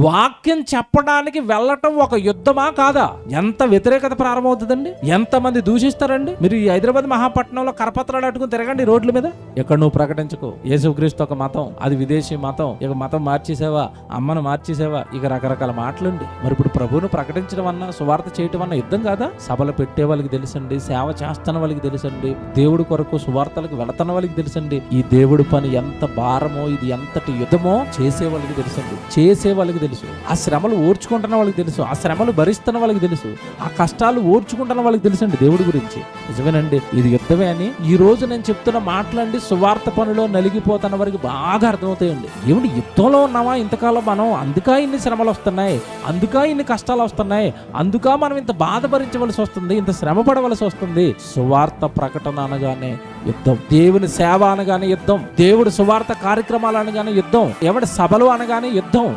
వాక్యం చెప్పడానికి వెళ్ళటం ఒక యుద్ధమా కాదా? ఎంత వ్యతిరేకత ప్రారంభమవుతుందండి, ఎంతమంది దూషిస్తారండి. మీరు ఈ హైదరాబాద్ మహాపట్నంలో కరపత్రాలు అట్టుకుని తిరగండి రోడ్ల మీద. ఇక్కడ నువ్వు ప్రకటించుకో యేసుక్రీస్తు ఒక మతం, అది విదేశీ మతం, ఇక మతం మార్చేసావా, అమ్మను మార్చేసావా, ఇక రకరకాల మాటలండి. మరి ఇప్పుడు ప్రభువును ప్రకటించడం అన్నా, సువార్త చేయటం అన్నా యుద్ధం కాదా? సభలు పెట్టే వాళ్ళకి తెలుసండి, సేవ చేస్తున్న వాళ్ళకి తెలుసండి, దేవుడి కొరకు సువార్తలకు వెళుతున్న వాళ్ళకి తెలుసండి, ఈ దేవుడి పని ఎంత భారమో, ఇది ఎంతటి యుద్ధమో చేసే వాళ్ళకి తెలుసండి. చేసే వాళ్ళకి తెలుసు, ఆ శ్రమలు ఓర్చుకుంటున్న వాళ్ళకి తెలుసు, ఆ శ్రమలు భరిస్తున్న వాళ్ళకి తెలుసు, ఆ కష్టాలు ఓర్చుకుంటున్న వాళ్ళకి తెలుసండి దేవుడి గురించి. నిజమేనండి, ఇది యుద్ధమే అని ఈ రోజు నేను చెప్తున్న మాటలండి సువార్త పనిలో నలిగిపోతున్న వారికి బాగా అర్థమవుతాయండి. ఏమిటి యుద్ధంలో ఉన్నామా ఇంతకాలం మనం? అందుకా ఇన్ని శ్రమలు వస్తున్నాయి, అందుకా ఇన్ని కష్టాలు వస్తున్నాయి, అందుకా మనం ఇంత బాధ భరించవలసి వస్తుంది, ఇంత శ్రమ పడవలసి వస్తుంది. సువార్త ప్రకటన అనగానే యుద్ధం, దేవుని సేవ అనగానే యుద్ధం, దేవుడి సువార్త కార్యక్రమాలు అనగానే యుద్ధం, ఎవడి సభలు అనగానే యుద్ధం.